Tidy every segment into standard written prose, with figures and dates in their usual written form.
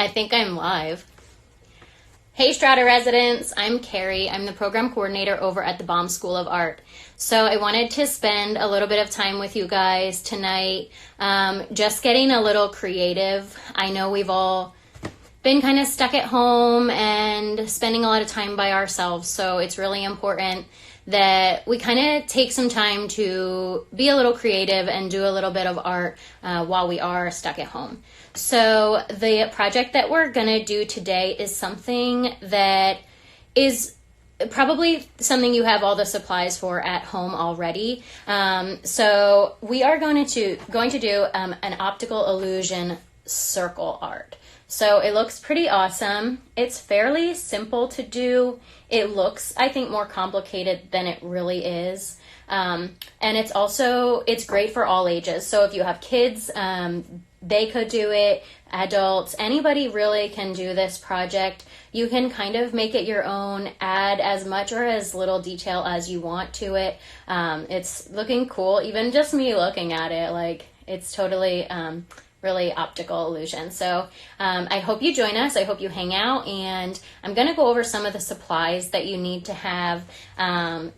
I think I'm live. Hey Strata residents, I'm Karri. I'm the program coordinator over at the Baum School of Art. So I wanted to spend a little bit of time with you guys tonight, just getting a little creative. I know we've all been kind of stuck at home and spending a lot of time by ourselves, so it's really important that we kind of take some time to be a little creative and do a little bit of art while we are stuck at home. So the project that we're gonna do today is something that is probably something you have all the supplies for at home already. So we are going to do an optical illusion circle art. So it looks pretty awesome. It's fairly simple to do. It looks, I think, more complicated than it really is. And it's great for all ages. So if you have kids, they could do it. Adults, anybody really can do this project. You can kind of make it your own, add as much or as little detail as you want to it. It's looking cool. Even just me looking at it, like, it's totally really optical illusion. So I hope you join us. I hope you hang out, and I'm going to go over some of the supplies that you need to have.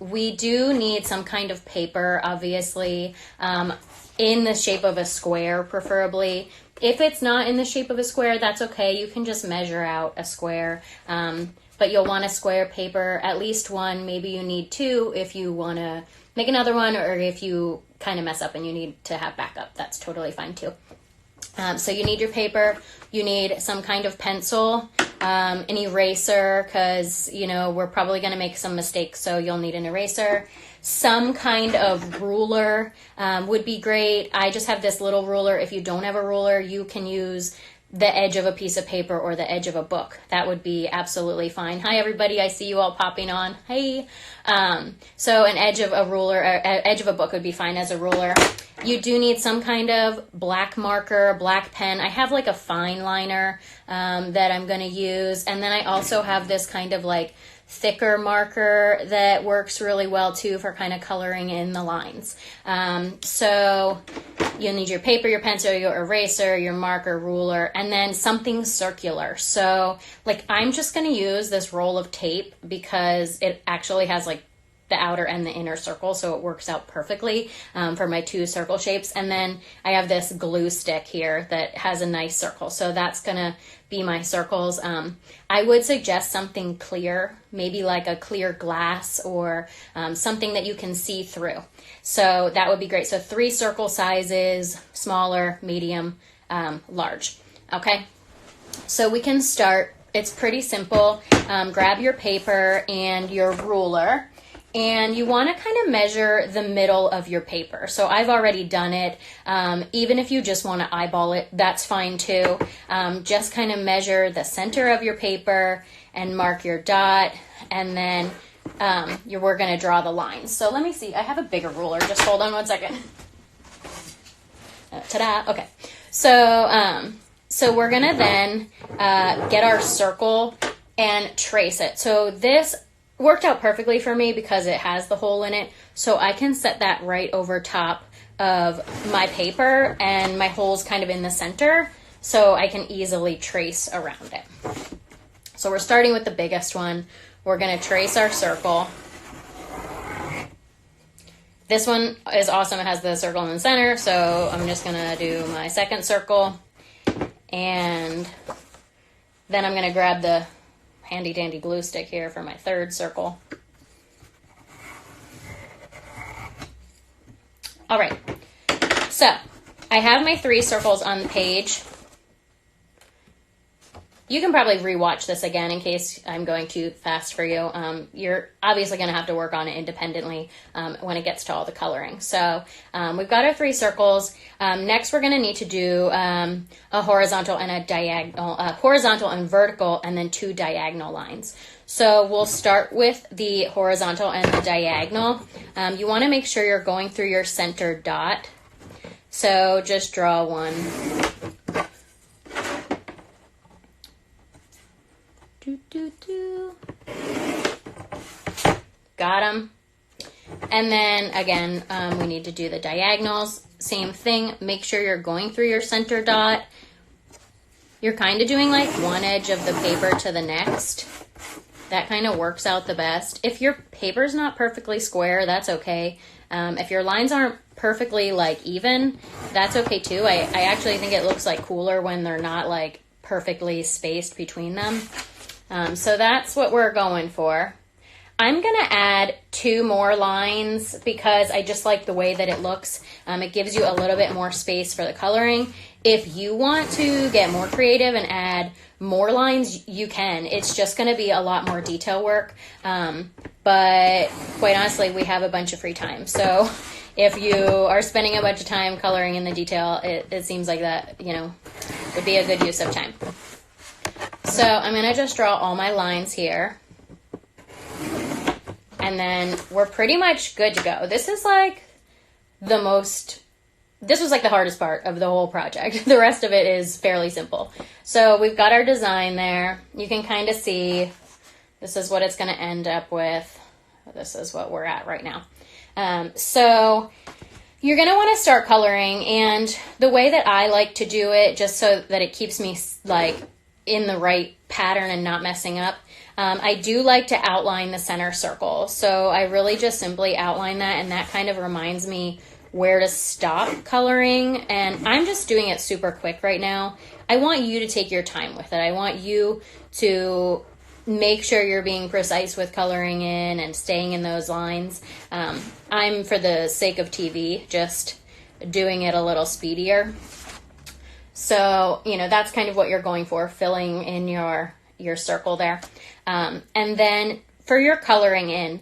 We do need some kind of paper, obviously, in the shape of a square, preferably. If it's not in the shape of a square, that's okay. You can just measure out a square. But you'll want a square paper, at least one. Maybe you need two if you want to make another one, or if you kind of mess up and you need to have backup. That's totally fine too. So you need your paper, you need some kind of pencil, an eraser, because, you know, we're probably going to make some mistakes, so you'll need an eraser. Some kind of ruler would be great. I just have this little ruler. If you don't have a ruler, you can use the edge of a piece of paper or the edge of a book. That would be absolutely fine. Hi everybody, I see you all popping on. Hey. So an edge of a ruler, or edge of a book would be fine as a ruler. You do need some kind of black marker, black pen. I have like a fine liner that I'm going to use. And then I also have this kind of like thicker marker that works really well too for kind of coloring in the lines. So you'll need your paper, your pencil, your eraser, your marker, ruler, and then something circular. So like I'm just going to use this roll of tape because it actually has like the outer and the inner circle, so it works out perfectly for my two circle shapes. And then I have this glue stick here that has a nice circle, so that's gonna be my circles. I would suggest something clear, maybe like a clear glass or something that you can see through. So that would be great. So 3 circle sizes: smaller, medium, large. Okay, so we can start. It's pretty simple. Grab your paper and your ruler. And you want to kind of measure the middle of your paper. So I've already done it. Even if you just want to eyeball it, that's fine too. Just kind of measure the center of your paper and mark your dot. And then we're going to draw the lines. So let me see. I have a bigger ruler. Just hold on one second. Ta-da. Okay. So we're going to then get our circle and trace it. So this worked out perfectly for me because it has the hole in it, so I can set that right over top of my paper, and my hole's kind of in the center, so I can easily trace around it. So we're starting with the biggest one. We're going to trace our circle. This one is awesome. It has the circle in the center, so I'm just going to do my second circle, and then I'm going to grab the handy dandy glue stick here for my third circle. All right, so I have my 3 circles on the page. You can probably rewatch this again in case I'm going too fast for you. You're obviously going to have to work on it independently when it gets to all the coloring. So we've got our 3 circles. Next, we're going to need to do a horizontal and a diagonal, horizontal and vertical, and then 2 diagonal lines. So we'll start with the horizontal and the diagonal. You want to make sure you're going through your center dot. So just draw one. Got them. And then again, we need to do the diagonals. Same thing. Make sure you're going through your center dot. you're kind of doing like one edge of the paper to the next. That kind of works out the best. If your paper's not perfectly square, that's okay. If your lines aren't perfectly like even, that's okay too. I actually think it looks like cooler when they're not like perfectly spaced between them. So that's what we're going for. I'm going to add 2 more lines because I just like the way that it looks. It gives you a little bit more space for the coloring. If you want to get more creative and add more lines, you can. It's just going to be a lot more detail work. But quite honestly, we have a bunch of free time. So if you are spending a bunch of time coloring in the detail, it seems like that, would be a good use of time. So I'm going to just draw all my lines here. And then we're pretty much good to go. This is like this was like the hardest part of the whole project. The rest of it is fairly simple. So we've got our design there. You can kind of see this is what it's going to end up with. This is what we're at right now. So you're going to want to start coloring. And the way that I like to do it, just so that it keeps me like in the right pattern and not messing up, I do like to outline the center circle. So I really just simply outline that, and that kind of reminds me where to stop coloring. And I'm just doing it super quick right now. I want you to take your time with it. I want you to make sure you're being precise with coloring in and staying in those lines. I'm, for the sake of TV, just doing it a little speedier. So, that's kind of what you're going for, filling in your circle there. And then for your coloring in,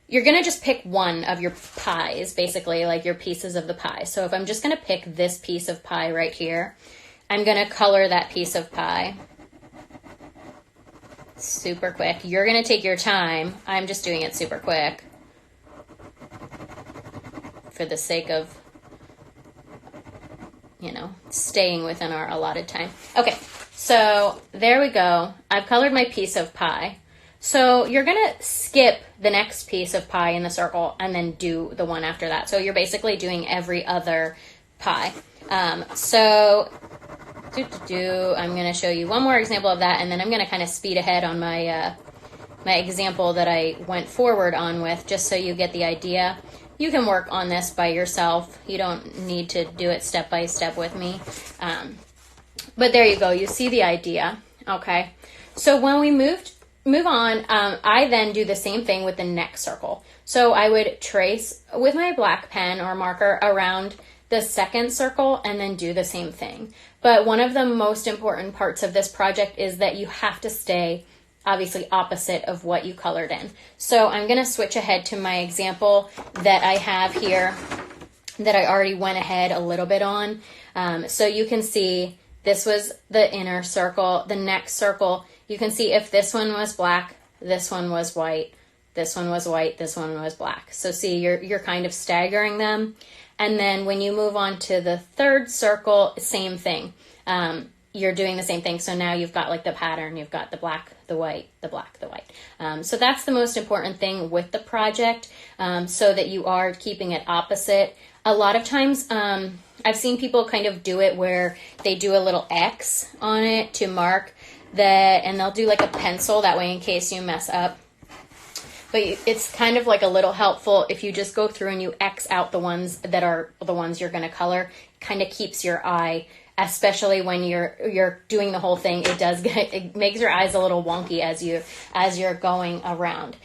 you're going to just pick one of your pies, basically, like your pieces of the pie. So if I'm just going to pick this piece of pie right here, I'm going to color that piece of pie. Super quick. You're going to take your time. I'm just doing it super quick for the sake of, staying within our allotted time. Okay, so there we go. I've colored my piece of pie. So you're going to skip the next piece of pie in the circle and then do the one after that. So you're basically doing every other pie. I'm going to show you one more example of that, and then I'm going to kind of speed ahead on my example that I went forward on with, just so you get the idea. You can work on this by yourself. You don't need to do it step by step with me. But there you go. You see the idea. Okay. So when we move on, I then do the same thing with the next circle. So I would trace with my black pen or marker around the second circle and then do the same thing. But one of the most important parts of this project is that you have to stay obviously opposite of what you colored in. So I'm going to switch ahead to my example that I have here that I already went ahead a little bit on. So you can see this was the inner circle. The next circle, you can see if this one was black, this one was white, this one was white, this one was black. So see, you're kind of staggering them. And then when you move on to the third circle, same thing. You're doing the same thing. So now you've got like the pattern. You've got the black, the white, the black, the white. So that's the most important thing with the project, so that you are keeping it opposite. A lot of times I've seen people kind of do it where they do a little X on it to mark that, and they'll do like a pencil that way in case you mess up. But it's kind of like a little helpful if you just go through and you X out the ones that are the ones you're going to color. It kind of keeps your eye, especially when you're doing the whole thing. It makes your eyes a little wonky as you're going around.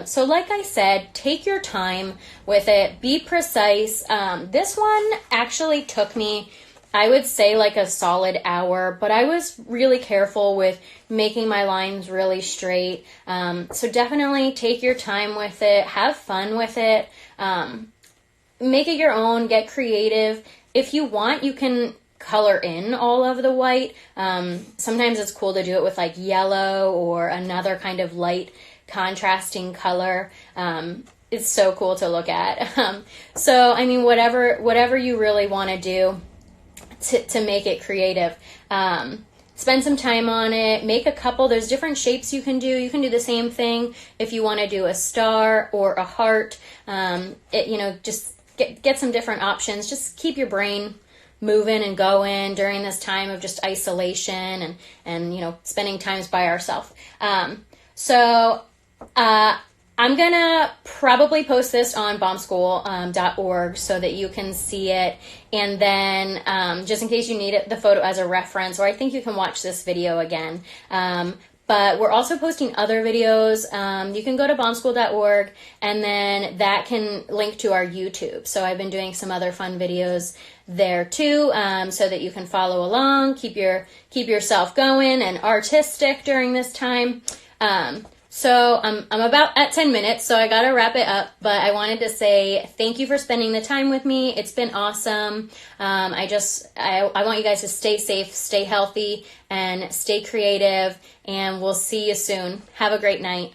So like I said, take your time with it. Be precise. This one actually took me, I would say, like a solid hour, but I was really careful with making my lines really straight. So definitely take your time with it. Have fun with it. Make it your own. Get creative. If you want, you can color in all of the white. Sometimes it's cool to do it with like yellow or another kind of light contrasting color. It's so cool to look at. So, I mean, whatever you really want to do to make it creative. Spend some time on it. Make a couple. There's different shapes you can do. You can do the same thing if you want to do a star or a heart. Just get some different options. Just keep your brain moving and going during this time of just isolation and spending times by ourselves. I'm going to probably post this on baumschool.org so that you can see it. And then just in case you need the photo as a reference, or I think you can watch this video again. But we're also posting other videos. You can go to baumschool.org, and then that can link to our YouTube. So I've been doing some other fun videos there too, so that you can follow along, keep yourself going and artistic during this time. So I'm about at 10 minutes, so I got to wrap it up, but I wanted to say thank you for spending the time with me. It's been awesome. I want you guys to stay safe, stay healthy, and stay creative, and we'll see you soon. Have a great night.